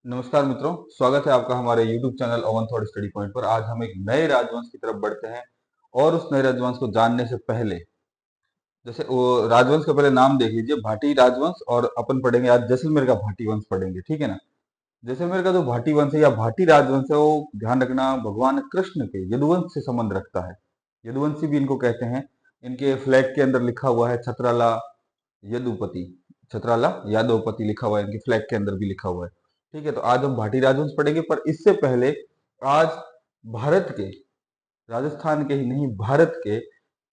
नमस्कार मित्रों, स्वागत है आपका हमारे YouTube channel oven thought study point पर। आज हम एक नए राजवंश की तरफ बढ़ते हैं और उस नए राजवंश को जानने से पहले जैसे वो राजवंश का पहले नाम देख लीजिए, भाटी राजवंश। और अपन पढ़ेंगे आज जैसलमेर का भाटी वंश पढ़ेंगे, ठीक है ना। जैसलमेर का जो भाटी वंश है या भाटी राजवंश है, वो ध्यान रखना भगवान कृष्ण के यदुवंश से संबंध रखता है। यदुवंशी भी इनको कहते हैं। इनके फ्लैग के अंदर लिखा हुआ है छत्राला यदुपति, छत्राला यादवपति लिखा हुआ है, इनके फ्लैग के अंदर भी लिखा हुआ है। ठीक है, तो आज हम भाटी राजवंश पढ़ेंगे, पर इससे पहले आज भारत के, राजस्थान के ही नहीं भारत के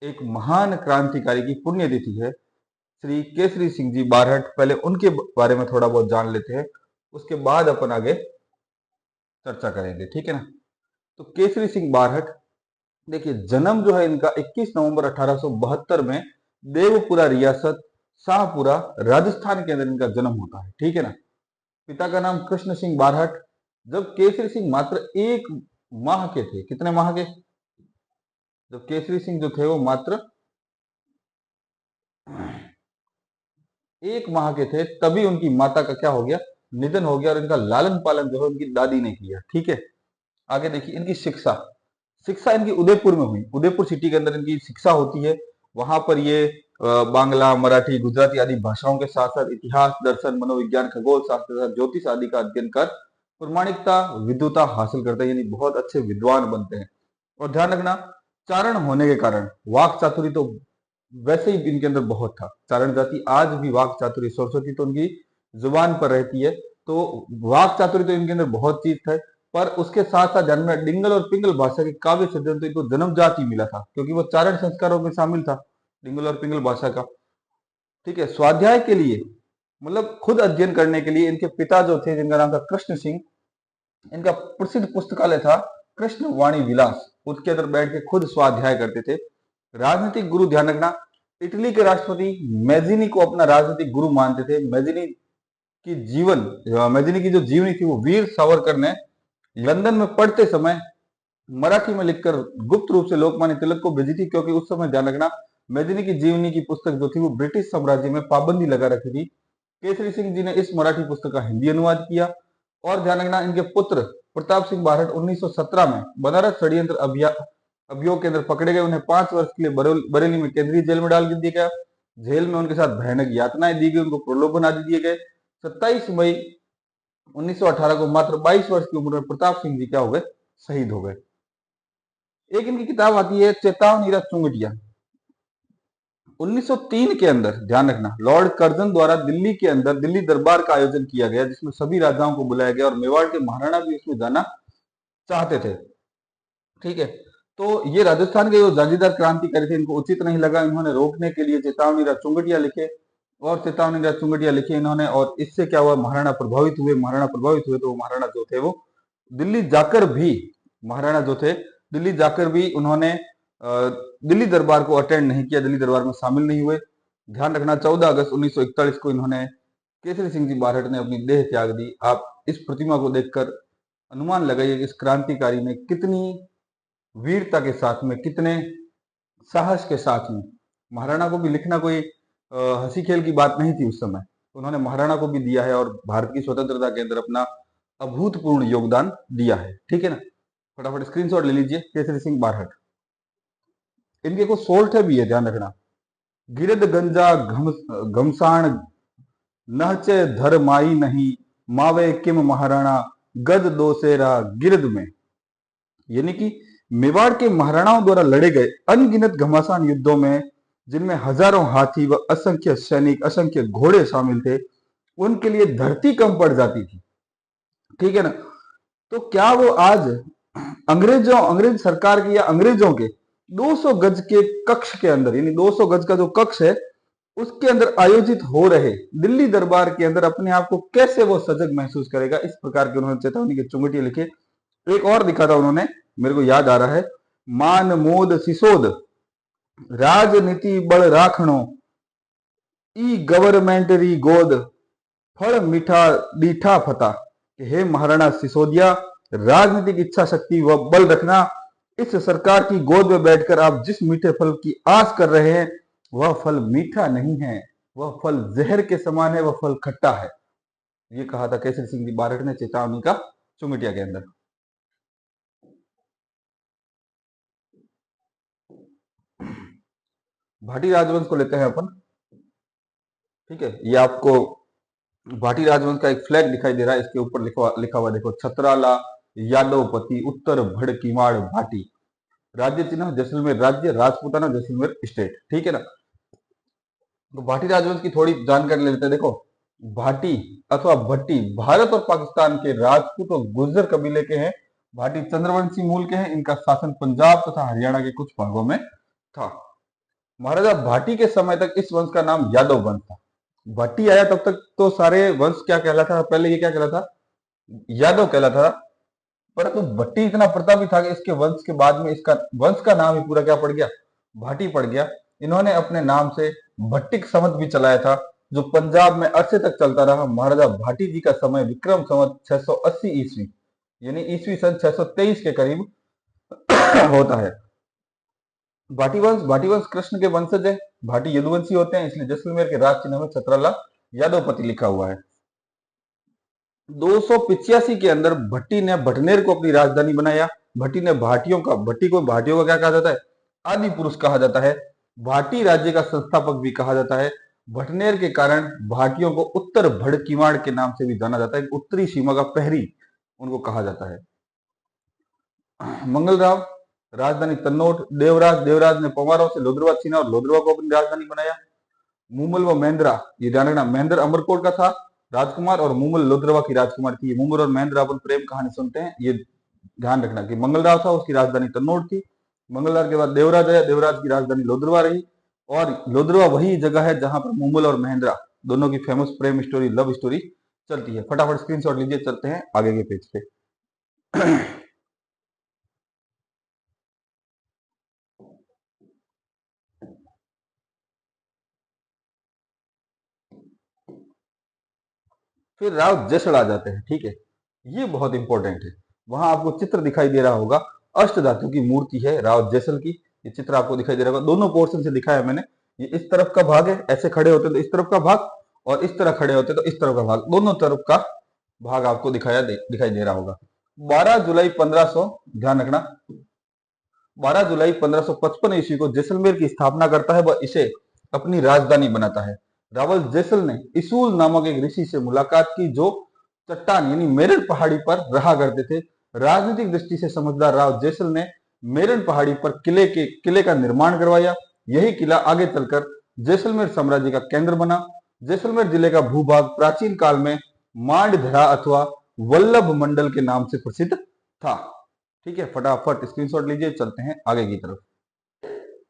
एक महान क्रांतिकारी की पुण्यतिथि है, श्री केसरी सिंह जी बारहट। पहले उनके बारे में थोड़ा बहुत जान लेते हैं, उसके बाद अपन आगे चर्चा करेंगे, ठीक है ना। तो केसरी सिंह बारहट, देखिए जन्म जो है इनका 21 नवंबर 1872 में देवपुरा रियासत शाहपुरा राजस्थान के अंदर इनका जन्म होता है, ठीक है ना। पिता का नाम कृष्ण सिंह बारहट। जब केसरी सिंह मात्र 1 माह के थे, कितने माह के, जब केसरी सिंह जो थे वो मात्र 1 माह के थे, तभी उनकी माता का क्या हो गया, निधन हो गया। और इनका लालन पालन जो है उनकी दादी ने किया, ठीक है। आगे देखिए इनकी शिक्षा, शिक्षा इनकी उदयपुर में हुई। उदयपुर सिटी के अंदर इनकी शिक्षा होती है। वहां पर ये बांग्ला, मराठी, गुजराती आदि भाषाओं के साथ साथ इतिहास, दर्शन, मनोविज्ञान, खगोल शास्त्र, ज्योतिष आदि का अध्ययन कर प्रमाणिकता, विद्वता हासिल करते हैं, यानी बहुत अच्छे विद्वान बनते हैं। और ध्यान रखना, चारण होने के कारण वाक चातुरी तो वैसे ही इनके अंदर बहुत था। चारण जाति आज भी वाक चातुरी, सरस्वती तो उनकी जुबान पर रहती है, तो वाक चातुरी तो इनके अंदर बहुत चीज था। पर उसके साथ साथ जन्म में डिंगल और पिंगल भाषा के काव्य सृजन तो इनको जन्मजात ही मिला था, क्योंकि वो चारण संस्कारों में शामिल था, डिंगल और पिंगल भाषा का। ठीक है, स्वाध्याय के लिए मतलब खुद अध्ययन करने के लिए इनके पिता जो थे, जिनका नाम था कृष्ण सिंह, इनका प्रसिद्ध पुस्तकालय था कृष्ण वाणी विलास, उसके अंदर बैठ के खुद स्वाध्याय करते थे। राजनीतिक गुरु, ध्यान रखना, इटली के राष्ट्रपति मैजिनी को अपना राजनीतिक गुरु मानते थे। मैजिनी की जो जीवनी थी वो वीर सावरकर ने लंदन में पढ़ते समय मराठी में लिखकर गुप्त रूप से लोकमान्य तिलक को भेजी थी, क्योंकि उस समय ध्यान रखना मैजिनी की जीवनी की पुस्तक जो थी वो ब्रिटिश साम्राज्य में पाबंदी लगा रखी थी। केसरी सिंह जी ने इस मराठी पुस्तक का हिंदी अनुवाद किया। और ध्यान रखना, इनके पुत्र प्रताप सिंह बारहट 1917 में बनारस षड्यंत्र अभियोग के अंदर पकड़े गए। उन्हें 5 वर्ष के लिए बरेली में केंद्रीय जेल में डाल दिया गया। जेल में उनके साथ भयानक यातनाएं दी गई, उनको प्रलोभन आदि दिए गए। 27 मई 1918 को मात्र 22 वर्ष की उम्र में प्रताप सिंह जी क्या हो गए, शहीद हो गए। एक इनकी किताब आती है चेतावनी चुंगटिया, 1903 के अंदर। ध्यान रखना, लॉर्ड कर्जन द्वारा दिल्ली के अंदर दिल्ली दरबार का आयोजन किया गया, जिसमें सभी राजाओं को बुलाया गया और मेवाड़ के महाराणा भी उसमें जाना चाहते थे, ठीक है। तो ये राजस्थान के जो जागीरदार क्रांतिकारी थे, इनको उचित नहीं लगा। इन्होंने रोकने के लिए चेतावनी चुंगटिया लिखे और चेतावनी चुंगटिया लिखे इन्होंने। और इससे क्या हुआ, महाराणा प्रभावित हुए। तो महाराणा जो थे वो दिल्ली जाकर भी, महाराणा जो थे दिल्ली जाकर भी उन्होंने दिल्ली दरबार को अटेंड नहीं किया, दिल्ली दरबार में शामिल नहीं हुए। ध्यान रखना, 14 अगस्त 1941 को इन्होंने, केसरी सिंह जी बारहट ने अपनी देह त्याग दी। आप इस प्रतिमा को देखकर अनुमान लगाइए कि इस क्रांतिकारी ने कितनी वीरता के साथ में, कितने साहस के साथ में, महाराणा को भी लिखना कोई हंसी खेल की बात नहीं थी उस समय, उन्होंने महाराणा को भी दिया है और भारत की स्वतंत्रता के अंदर अपना अभूतपूर्ण योगदान दिया है, ठीक है ना। फटाफट स्क्रीनशॉट ले लीजिए, केसरी सिंह बारहट। इनके कुछ सोल्ट भी है, ध्यान रखना, गिरद गंजा घमसाण नहचे धर माई नहीं, मावे किम महाराणा गद दोसेरा गिरद में। यानी कि मेवाड़ के महाराणाओं द्वारा लड़े गए अनगिनत घमासान युद्धों में, जिनमें हजारों हाथी व असंख्य सैनिक, असंख्य घोड़े शामिल थे, उनके लिए धरती कम पड़ जाती थी, ठीक है ना। तो क्या वो आज अंग्रेज सरकार की या अंग्रेजों के 200 गज के कक्ष के अंदर, यानी 200 गज का जो कक्ष है उसके अंदर आयोजित हो रहे दिल्ली दरबार के अंदर अपने आप को कैसे वो सजग महसूस करेगा, इस प्रकार के उन्होंने चेतावनी के चुंगटिया लिखे। एक और लिखा था उन्होंने, मेरे को याद आ रहा है, मान मोद सिसोद राजनीति बड़ राखणो ई गवर्नमेंटरी गोद फल मीठा डीठा फता। हे महाराणा सिसोदिया, राजनीतिक इच्छा शक्ति व बल रखना। इस सरकार की गोद में बैठकर आप जिस मीठे फल की आस कर रहे हैं, वह फल मीठा नहीं है, वह फल जहर के समान है, वह फल खट्टा है। ये कहा था केसरी सिंह जी बारठ ने चेतावनी का चुमिटिया के अंदर। भाटी राजवंश को लेते हैं अपन। ठीक है, ये आपको भाटी राजवंश का एक फ्लैग दिखाई दे रहा है, इसके ऊपर लिखा हुआ देखो, छत्राला यादवपति उत्तर भड़ किमाड़ भाटी, राज्य चिन्ह जैसलमेर राज्य, राजपूताना जैसलमेर स्टेट। ठीक है ना। तो भाटी राजवंश की थोड़ी जानकारी ले लेते हैं। देखो, भाटी अथवा भट्टी भारत और पाकिस्तान के राजपूत और गुर्जर कबीले के हैं। भाटी चंद्रवंशी मूल के हैं। इनका शासन पंजाब तथा हरियाणा के कुछ भागों में था। महाराजा भाटी के समय तक इस वंश का नाम यादव वंश था। भट्टी आया तब तक तो सारे वंश क्या कहलाता था, पहले ये क्या कहलाता था, यादव कहलाता था। परंतु भट्टी इतना प्रतापी था कि इसके वंश के बाद में इसका वंश का नाम ही पूरा क्या पड़ गया, भाटी पड़ गया। इन्होंने अपने नाम से भट्टिक संवत भी चलाया था, जो पंजाब में अरसे तक चलता रहा। महाराजा भाटी जी का समय विक्रम संवत 680 ईस्वी यानी ईस्वी सन 623 के करीब होता है। भाटी वंश कृष्ण के वंशज है। भाटी यदुवंशी होते हैं, इसलिए जैसलमेर के राज चिन्ह में छत्रला यादवपति लिखा हुआ है। 285 के अंदर भट्टी ने भटनेर को अपनी राजधानी बनाया। भट्टी को भाटियों का क्या कहा जाता है, आदि पुरुष कहा जाता है। भाटी राज्य का संस्थापक भी कहा जाता है। भटनेर के कारण भाटियों को उत्तर भड़ किवाड़ के नाम से भी जाना जाता है। उत्तरी सीमा का प्रहरी उनको कहा जाता है। मंगलराव राजधानी तन्नौर। देवराज ने पंवारों से लोद्रवा छीना और लोद्रवा को अपनी राजधानी बनाया। मुमल व महेंद्रा, ये ध्यान रखना, महेंद्र अमरकोट का था राजकुमार और मुमल लोद्रवा की राजकुमार थी। मुमल और महेंद्र अपन प्रेम कहानी सुनते हैं। ये ध्यान रखना कि मंगलराव था, उसकी राजधानी तन्नौर थी। मंगलराव के बाद देवराज आया, देवराज की राजधानी लोद्रवा रही। और लोद्रवा वही जगह है जहां पर मुमल और महेंद्रा दोनों की फेमस प्रेम स्टोरी, लव स्टोरी चलती है। फटाफट स्क्रीनशॉट लीजिए, चलते हैं आगे के पेज पे। फिर राव जैसड़ आ जाते हैं। ठीक है, ये बहुत इंपॉर्टेंट है। वहां आपको चित्र दिखाई दे रहा होगा, अष्ट धातु की मूर्ति है राव जैसल की। ये चित्र आपको दिखाई दे रहा होगा, दोनों पोर्शन से दिखाया मैंने। ये इस तरफ का भाग है, ऐसे खड़े होते तो इस तरफ का भाग, और इस तरह खड़े होते तो इस तरफ का भाग, दोनों तरफ का भाग आपको दिखाई दे रहा होगा। 12 जुलाई 1500, ध्यान रखना, 12 जुलाई 1555 ईस्वी को जैसलमेर की स्थापना करता है। वह इसे अपनी राजधानी बनाता है। रावल जैसल ने इसूल नामक एक ऋषि से मुलाकात की, जो चट्टान यानी मेरठ पहाड़ी पर रहा करते थे। राजनीतिक दृष्टि से समझदार राव जैसल ने मेरठ पहाड़ी पर किले का निर्माण करवाया। यही किला आगे चलकर जैसलमेर साम्राज्य का केंद्र बना। जैसलमेर जिले का भूभाग प्राचीन काल में मांडधरा अथवा वल्लभ मंडल के नाम से प्रसिद्ध था। ठीक है, फटाफट स्क्रीनशॉट लीजिए, चलते हैं आगे की तरफ।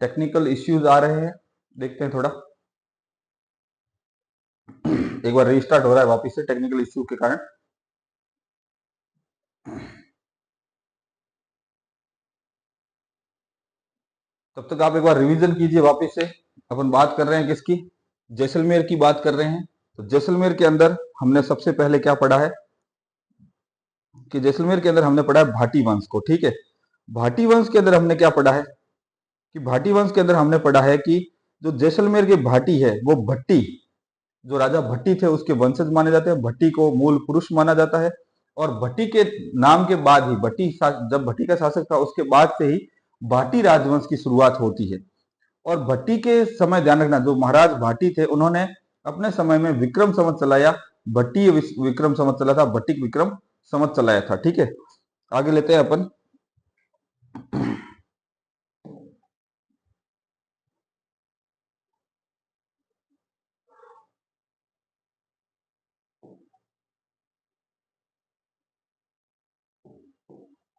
टेक्निकल इश्यूज आ रहे हैं, देखते हैं थोड़ा। एक बार रीस्टार्ट हो रहा है वापस से टेक्निकल इश्यू के कारण। तब तक आप एक बार रिवीजन कीजिए वापस से। अपन बात कर रहे हैं किसकी, जैसलमेर की बात कर रहे हैं। तो जैसलमेर के अंदर हमने सबसे पहले क्या पढ़ा है कि जैसलमेर के अंदर हमने पढ़ा है भाटी वंश को। ठीक है, भाटी वंश के अंदर हमने क्या पढ़ा है कि भाटी वंश के अंदर हमने पढ़ा है कि जो जैसलमेर के भाटी है वो भट्टी, जो राजा भट्टी थे उसके वंशज माने जाते हैं। भट्टी को मूल पुरुष माना जाता है। और भट्टी के नाम के बाद ही जब भट्टी का शासक था उसके बाद से ही भाटी राजवंश की शुरुआत होती है। और भट्टी के समय ध्यान रखना, जो महाराज भाटी थे उन्होंने अपने समय में विक्रम संवत चलाया। भट्टी विक्रम संवत चला था, भट्टी विक्रम संवत चलाया था। ठीक है, आगे लेते हैं अपन।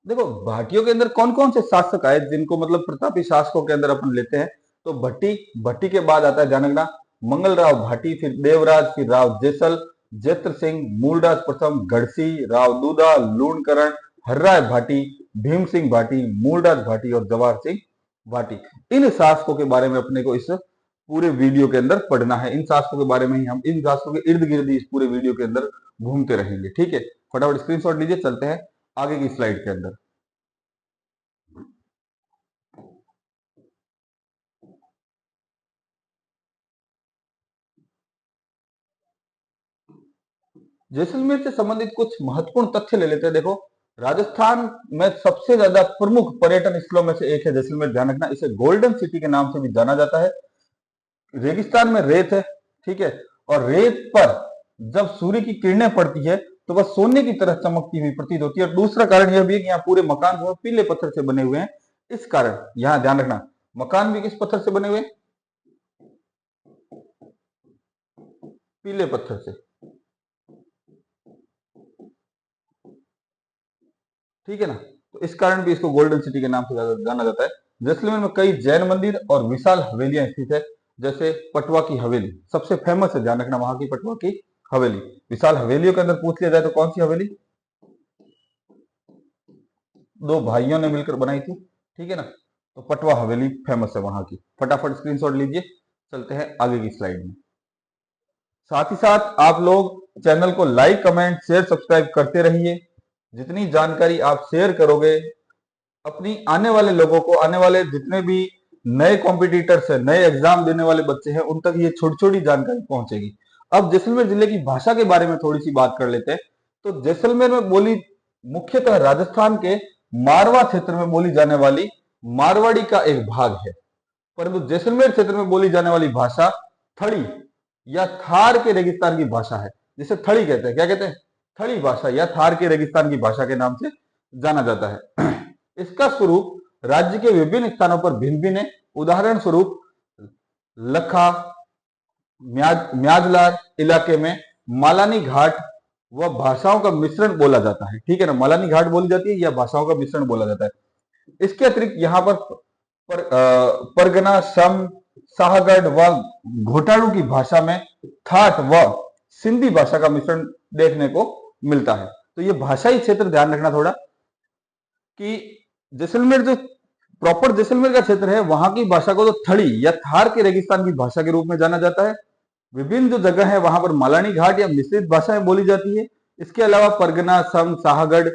देखो, भाटियों के अंदर कौन कौन से शासक आए जिनको मतलब प्रतापी शासकों के अंदर अपन लेते हैं, तो भट्टी, भट्टी के बाद आता है ध्यान रखना मंगल राव भाटी, फिर देवराज, फिर राव जैसल, जैत्र सिंह, मूलराज प्रथम, गढ़सी, राव दूधा, लूणकरण, हर्राय भाटी, भीम सिंह भाटी, मूलराज भाटी और जवाहर सिंह भाटी। इन शासकों के बारे में अपने को इस पूरे वीडियो के अंदर पढ़ना है। इन शासकों के बारे में ही हम इन शासकों के इर्द गिर्द इस पूरे वीडियो के अंदर घूमते रहेंगे। ठीक है, फटाफट स्क्रीनशॉट लीजिए, चलते हैं आगे की स्लाइड के अंदर। जैसलमेर से संबंधित कुछ महत्वपूर्ण तथ्य ले लेते हैं। देखो, राजस्थान में सबसे ज्यादा प्रमुख पर्यटन स्थलों में से एक है जैसलमेर, ध्यान रखना। इसे गोल्डन सिटी के नाम से भी जाना जाता है। रेगिस्तान में रेत है, ठीक है, और रेत पर जब सूर्य की किरणें पड़ती है तो वह सोने की तरह चमकती हुई प्रतीत होती है। और दूसरा कारण यह भी है कि यहाँ पूरे मकान जो है पीले पत्थर से बने हुए हैं। इस कारण यहाँ ध्यान रखना, मकान भी किस पत्थर से बने हुए हैं? पीले पत्थर से, ठीक है ना। तो इस कारण भी इसको गोल्डन सिटी के नाम से जाना जाता है। जैसलमेर में कई जैन मंदिर और विशाल हवेलियां स्थित है, जैसे पटवा की हवेली सबसे फेमस है, ध्यान रखना, वहां की पटवा की हवेली। विशाल हवेलियों के अंदर पूछ लिया जाए तो कौन सी हवेली? दो भाइयों ने मिलकर बनाई थी, ठीक है ना। तो पटवा हवेली फेमस है वहां की। फटाफट स्क्रीनशॉट लीजिए, चलते हैं आगे की स्लाइड में। साथ ही साथ आप लोग चैनल को लाइक, कमेंट, शेयर, सब्सक्राइब करते रहिए। जितनी जानकारी आप शेयर करोगे, अपनी आने वाले लोगों को, आने वाले जितने भी नए कॉम्पिटिटर्स है, नए एग्जाम देने वाले बच्चे हैं, उन तक ये छोटी छोटी जानकारी पहुंचेगी। अब जैसलमेर जिले की भाषा के बारे में थोड़ी सी बात कर लेते हैं। तो जैसलमेर में बोली मुख्यतः राजस्थान के मारवा क्षेत्र में बोली जाने वाली मारवाड़ी का एक भाग है, परंतु जैसलमेर क्षेत्र में बोली जाने वाली भाषा थड़ी या थार के रेगिस्तान की भाषा है, जिसे थड़ी कहते हैं। क्या कहते हैं? थड़ी भाषा या थार के रेगिस्तान की भाषा के नाम से जाना जाता है। इसका स्वरूप राज्य के विभिन्न स्थानों पर भिन्न भिन्न है। उदाहरण स्वरूप लखा, म्याजलार इलाके में मालानी घाट व भाषाओं का मिश्रण बोला जाता है, ठीक है ना। मालानी घाट बोली जाती है या भाषाओं का मिश्रण बोला जाता है। इसके अतिरिक्त यहाँ परगना, सम, शाहगढ़ व घोटाड़ू की भाषा में थाट व सिंधी भाषा का मिश्रण देखने को मिलता है। तो ये भाषाई क्षेत्र ध्यान रखना थोड़ा, कि जैसलमेर जो प्रॉपर जैसलमेर का क्षेत्र है, वहां की भाषा को तो थड़ी या थार के रेगिस्तान की भाषा के रूप में जाना जाता है। विभिन्न जो जगह है वहां पर मालानी घाट या मिश्रित भाषाएं बोली जाती है। इसके अलावा परगना, सम, शाहगढ़,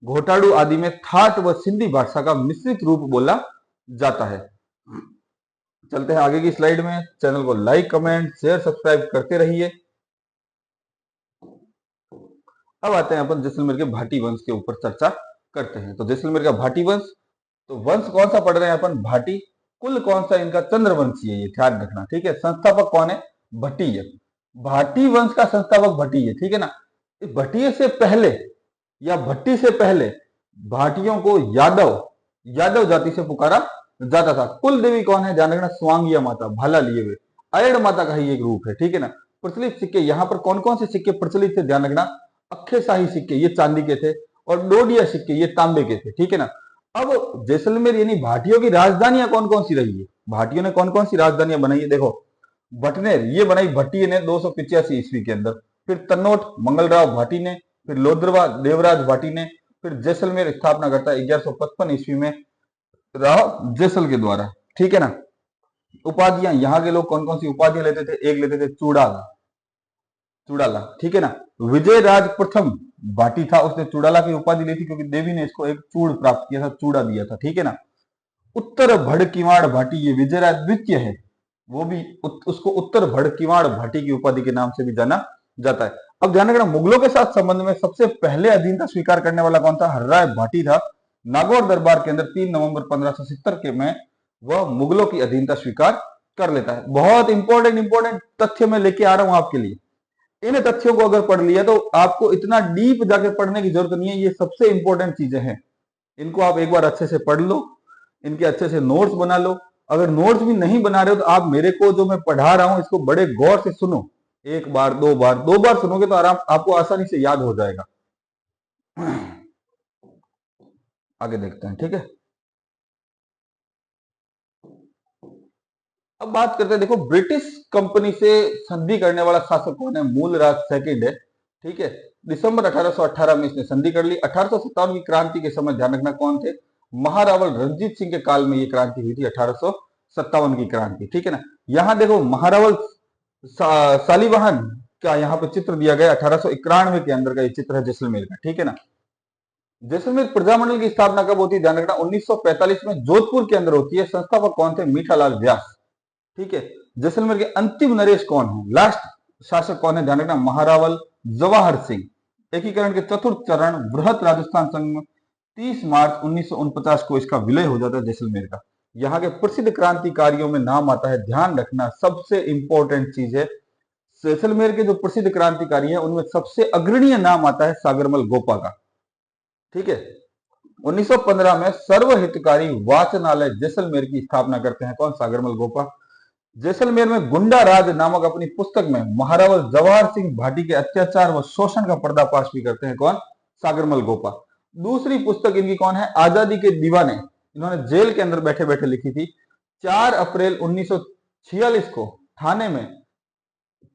घोटाड़ू आदि में थाट व सिंधी भाषा का मिश्रित रूप बोला जाता है। चलते हैं आगे की स्लाइड में। चैनल को लाइक, कमेंट, शेयर, सब्सक्राइब करते रहिए। अब आते हैं अपन जैसलमेर के भाटी वंश के ऊपर चर्चा करते हैं। तो जैसलमेर का भाटी वंश, तो वंश कौन सा पढ़ रहे हैं अपन? भाटी। कुल कौन सा इनका? चंद्रवंशी है, ये ध्यान रखना, ठीक है। संस्थापक कौन है? भट्टीय। भाटी वंश का संस्थापक भट्टीय, ठीक है ना। भट्टीय से पहले या भट्टी से पहले भाटियों को यादव जाति से पुकारा जाता था। कुल देवी कौन है? ध्यान रखना, स्वांगिया माता, भाला लिए हुए अयड़ माता का ही एक रूप है, ठीक है ना। प्रचलित सिक्के, यहाँ पर कौन कौन से सिक्के प्रचलित थे? ध्यान रखना, अक्षय शाही सिक्के ये चांदी के थे, और डोडिया सिक्के ये तांबे के थे, ठीक है ना। अब जैसलमेर यानी भाटियों की राजधानियां कौन कौन सी रही है? भाटियों ने कौन कौन सी राजधानियां बनाई है? देखो, बटनेर ये बनाई भट्टी ने 285 ईस्वी के अंदर। फिर तन्नोट मंगलराव भाटी ने, फिर लोद्रवा देवराज भाटी ने, फिर जैसलमेर स्थापना करता है 1155 ईस्वी में राव जैसल के द्वारा, ठीक है ना। उपाधियां, यहाँ के लोग कौन कौन सी उपाधियां लेते थे? एक लेते थे चूड़ाला, ठीक है ना। विजय राज प्रथम भाटी था, उसने चूड़ाला की उपाधि ली थी क्योंकि देवी ने इसको एक चूड़ प्राप्त किया था, चूड़ा दिया था, ठीक है ना। उत्तर भड़किवाड़ भाटी ये विजयराज द्वितीय है, वो भी उसको उत्तर भड़किवाड़ भाटी की उपाधि के नाम से भी जाना जाता है। अब ध्यान रखना, मुगलों के साथ संबंध में सबसे पहले अधीनता स्वीकार करने वाला कौन था? हर्राय भाटी था। नागौर दरबार के अंदर 3 नवंबर 1570 के में वह मुगलों की अधीनता स्वीकार कर लेता है। बहुत इंपॉर्टेंट तथ्य मैं लेके आ रहा हूं आपके लिए। इन तथ्यों को अगर पढ़ लिया तो आपको इतना डीप जाके पढ़ने की जरूरत नहीं है। ये सबसे इंपॉर्टेंट चीजें हैं, इनको आप एक बार अच्छे से पढ़ लो, इनके अच्छे से नोट्स बना लो। अगर नोट्स भी नहीं बना रहे हो तो आप मेरे को जो मैं पढ़ा रहा हूं इसको बड़े गौर से सुनो। एक बार, दो बार सुनोगे तो आराम आपको आसानी से याद हो जाएगा। आगे देखते हैं, ठीक है। अब बात करते हैं, देखो ब्रिटिश कंपनी से संधि करने वाला शासक कौन है? मूलराज सेकंड है, ठीक है। दिसंबर 1818 में इसने संधि कर ली। 1857 की क्रांति के समय ध्यान रखना कौन थे? महारावल रणजीत सिंह के काल में ये क्रांति हुई थी, 1857 की क्रांति, ठीक है ना। यहाँ देखो महारावल सालीवाहन का यहाँ पे चित्र दिया गया 1891 के अंदर का ये चित्र है जैसलमेर का, ठीक है ना। जैसलमेर प्रजामंडल की स्थापना कब होती है? ध्यान रखना 1945 में जोधपुर के अंदर होती है। संस्थापक कौन थे? मीठालाल व्यास, ठीक है। जैसलमेर के अंतिम नरेश कौन है? लास्ट शासक कौन है, ध्यान रखना, महारावल जवाहर सिंह। एकीकरण के चतुर्थ चरण बृहत राजस्थान संघ में 30 मार्च 1949 को इसका विलय हो जाता है जैसलमेर का। यहाँ के प्रसिद्ध क्रांतिकारियों में नाम आता है, ध्यान रखना सबसे इंपॉर्टेंट चीज है, जैसलमेर के जो प्रसिद्ध क्रांतिकारी हैं उनमें सबसे अग्रणीय नाम आता है सागरमल गोपा का। ठीक है, 1915 में सर्वहितकारी वाचनालय जैसलमेर की स्थापना करते हैं कौन, सागरमल गोपा। जैसलमेर में गुंडा राज नामक अपनी पुस्तक में महारावल जवाहर सिंह भाटी के अत्याचार व शोषण का पर्दाफाश भी करते हैं कौन, सागरमल गोपा। दूसरी पुस्तक इनकी कौन है, आजादी के दीवाने, इन्होंने जेल के अंदर बैठे बैठे लिखी थी। 4 अप्रैल 1946 को थाने में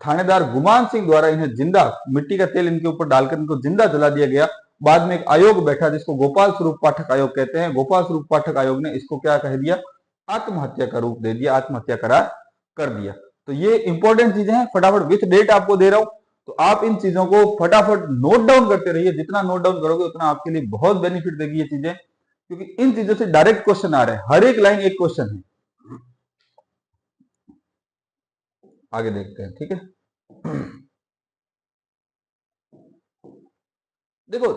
थानेदार गुमान सिंह द्वारा इन्हें जिंदा, मिट्टी का तेल इनके ऊपर डालकर इनको जिंदा जला दिया गया। बाद में एक आयोग बैठा जिसको गोपाल स्वरूप पाठक आयोग कहते हैं। गोपाल स्वरूप पाठक आयोग ने इसको क्या कह दिया, आत्महत्या का रूप दे दिया, आत्महत्या करार कर दिया। तो ये इंपॉर्टेंट चीजें हैं, फटाफट विथ डेट आपको दे रहा हूं, तो आप इन चीजों को फटाफट नोट डाउन करते रहिए। जितना नोट डाउन करोगे उतना आपके लिए बहुत बेनिफिट देगी ये चीजें, क्योंकि इन चीजों से डायरेक्ट क्वेश्चन आ रहे हैं, हर एक लाइन एक क्वेश्चन है। आगे देखते हैं, ठीक है। देखो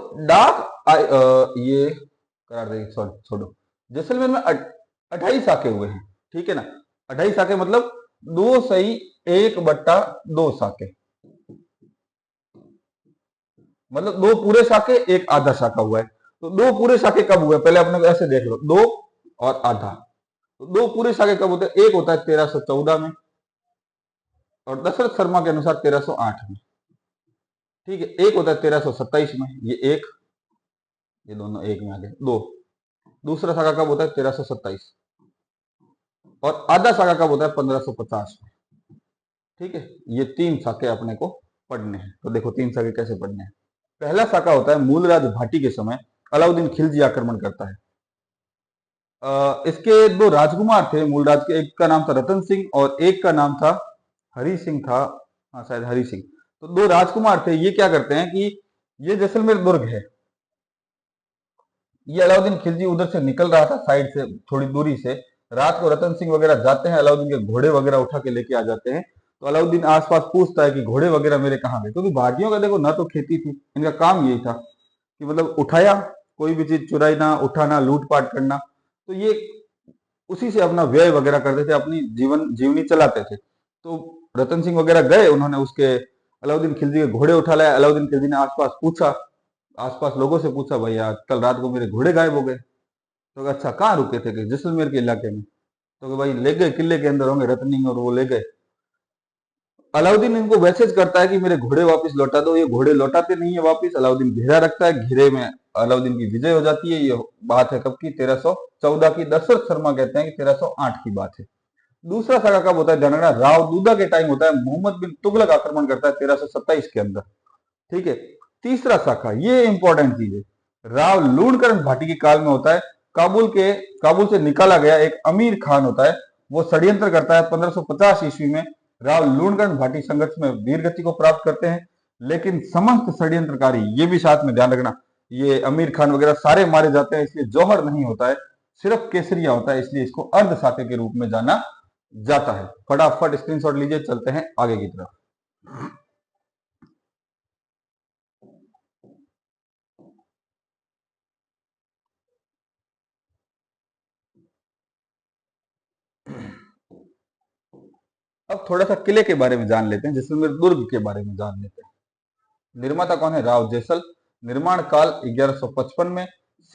ये करार देगी, सॉरी छोड़ो। जैसलमेर में 28 शाखे हुए हैं, ठीक है ना, 28 शाखे मतलब 2 सही 1/2 शाखे, मतलब 2 पूरे शाखे 1 आधा शाखा हुआ है। तो 2 पूरे शाखे कब हुए, पहले अपने को ऐसे देख लो, 2 और आधा। तो 2 पूरे शाखे कब होते हैं, एक होता है 1314 में और दशरथ शर्मा के अनुसार 1308 में, ठीक है। एक होता है 1327 में, ये एक, ये दोनों एक में आ गए, 2। दूसरा शाखा कब होता है 1327 और आधा शाखा कब होता है 1550 में, ठीक है। ये 3 शाखे अपने को पढ़ने हैं। तो देखो 3 शाखे कैसे पढ़ने हैं। पहला शाखा होता है मूलराज भाटी के समय अलाउद्दीन खिलजी आक्रमण करता है। इसके 2 राजकुमार थे मूलराज के, एक का नाम था रतन सिंह और एक का नाम था हरि सिंह था, हाँ शायद हरि सिंह। तो 2 राजकुमार थे। ये क्या करते हैं कि ये जैसलमेर दुर्ग है, ये अलाउद्दीन खिलजी उधर से निकल रहा था साइड से थोड़ी दूरी से, रात को रतन सिंह वगैरह जाते हैं, अलाउद्दीन के घोड़े वगैरह उठा के लेके आ जाते हैं। तो अलाउद्दीन आसपास पूछता है कि घोड़े वगैरह मेरे कहाँ गए, क्योंकि भाटियों का देखो ना तो खेती थी, इनका काम यही था कि मतलब उठाया, कोई भी चीज चुराना, उठाना, लूटपाट करना, तो ये उसी से अपना व्यय वगैरह करते थे, अपनी जीवनी चलाते थे। तो रतन सिंह वगैरह गए, उन्होंने उसके अलाउद्दीन खिलजी के घोड़े उठा लाया। अलाउद्दीन खिलजी ने आसपास पूछा, आसपास लोगों से पूछा, भैया कल रात को मेरे घोड़े गायब हो गए। तो अच्छा कहाँ रुके थे, कि जैसलमेर के इलाके में। तो भाई ले गए, किले के अंदर होंगे रतनिंग और वो ले गए। अलाउद्दीन इनको मैसेज करता है कि मेरे घोड़े वापस लौटा दो, ये घोड़े लौटाते नहीं है वापस। अलाउद्दीन घेरा रखता है, घेरे में अलाउद्दीन की विजय हो जाती है। ये बात है कब की, 1314 की। दशरथ शर्मा कहते हैं कि 1308 की बात है। दूसरा शाखा कब होता है, ध्यान रखना, राव दूदा के टाइम होता है। मोहम्मद बिन तुगलक आक्रमण करता है 1327 के अंदर, ठीक है। तीसरा शाखा, ये इंपॉर्टेंट चीज है, राव लूणकरण भाटी के काल में होता है। काबुल से निकाला गया एक अमीर खान होता है, वो षड्यंत्र करता है 1550 ईस्वी में। राव लूणकरण भाटी संघर्ष में वीर गति को प्राप्त करते हैं, लेकिन समस्त षड्यंत्रकारी, ये भी साथ में ध्यान रखना, ये अमीर खान वगैरह सारे मारे जाते हैं। इसलिए जौहर नहीं होता है, सिर्फ केसरिया होता है, इसलिए इसको अर्ध शाखे के रूप में जाना जाता है। फटाफट स्क्रीनशॉट लीजिए, चलते हैं आगे की तरफ। अब थोड़ा सा किले के बारे में जान लेते हैं, जैसलमेर दुर्ग के बारे में जान लेते हैं। निर्माता कौन है, राव जैसल। निर्माण काल 1155 में।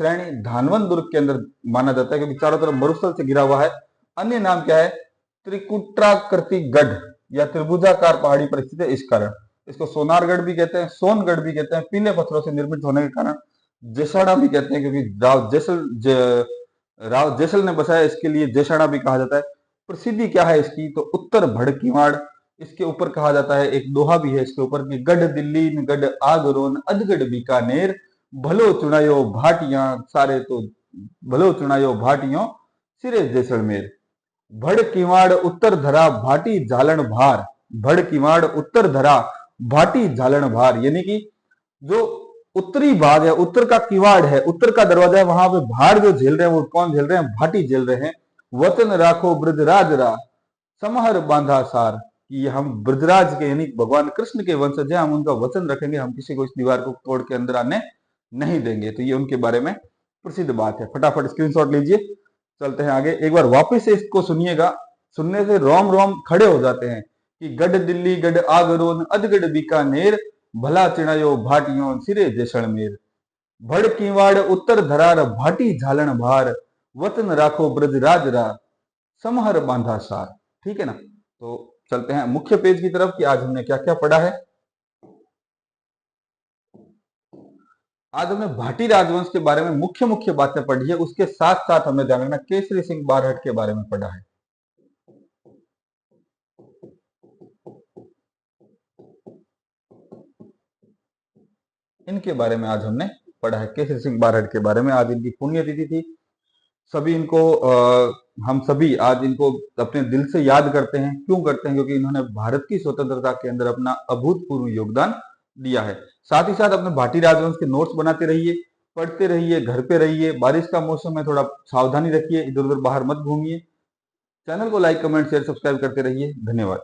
श्रेणी धानवन दुर्ग के अंदर माना जाता है, क्योंकि चारों तरफ मरुस्थल से घिरा हुआ है। अन्य नाम क्या है, त्रिकुट्राकृति गढ़ या त्रिभुजाकार पहाड़ी पर स्थित है, इस कारण इसको सोनारगढ़ भी कहते हैं, सोनगढ़ भी कहते हैं। पीले पत्थरों से निर्मित होने के कारण जेसाड़ा भी कहते हैं, क्योंकि राव जैसल ने बसाया, इसके लिए जेसाड़ा भी कहा जाता है। प्रसिद्धि क्या है इसकी, तो उत्तर भड़कीवाड़ इसके ऊपर कहा जाता है। एक दोहा भी है इसके ऊपर कि गढ़ दिल्ली गढ़ आगरोन अधगढ़ बीकानेर, भलो चुनायो भाटियां सारे तो भलो चुनायो भाटियों सिरे जैसलमेर। भड़ किवाड़ उत्तर धरा भाटी झालन भार, भड़ किवाड़ उत्तर धरा भाटी झालन भार, यानी कि जो उत्तरी भाग है, उत्तर का किवाड़ है, उत्तर का दरवाजा है, वहां पे भार जो झेल रहे हैं वो कौन झेल रहे हैं, भाटी झेल रहे हैं। वतन राखो ब्रजराज रा समहर बांधा सार, कि हम ब्रजराज के यानी भगवान कृष्ण के वंशज हैं, हम उनका वचन रखेंगे, हम किसी को इस दीवार को तोड़ के अंदर आने नहीं देंगे। तो ये उनके बारे में प्रसिद्ध बात है। फटाफट स्क्रीनशॉट लीजिए, चलते हैं आगे। एक बार वापस से इसको सुनिएगा, सुनने से रोम रोम खड़े हो जाते हैं कि गढ़ दिल्ली गढ़ आगरोन अधगढ़ बीकानेर, भला चिणायो भाटियों सिरे जैसलमेर, भड़ किवाड़ उत्तर धरार भाटी झालन भार, वतन राखो ब्रजराज रा समहर बांधा सार। ठीक है ना। तो चलते हैं मुख्य पेज की तरफ कि आज हमने क्या क्या पढ़ा है। आज हमने भाटी राजवंश के बारे में मुख्य मुख्य बातें पढ़ी है, उसके साथ साथ हमें ध्यान रखना केसरी सिंह बारहट के बारे में पढ़ा है। इनके बारे में आज हमने पढ़ा है, केसरी सिंह बारहट के बारे में। आज इनकी पुण्यतिथि थी। सभी इनको हम सभी आज इनको अपने दिल से याद करते हैं। क्यों करते हैं? क्योंकि इन्होंने भारत की स्वतंत्रता के अंदर अपना अभूतपूर्व योगदान दिया है। साथ ही साथ अपने भाटी राजवंश के नोट्स बनाते रहिए, पढ़ते रहिए, घर पे रहिए। बारिश का मौसम है, थोड़ा सावधानी रखिए, इधर उधर बाहर मत घूमिए। चैनल को लाइक, कमेंट, शेयर, सब्सक्राइब करते रहिए। धन्यवाद।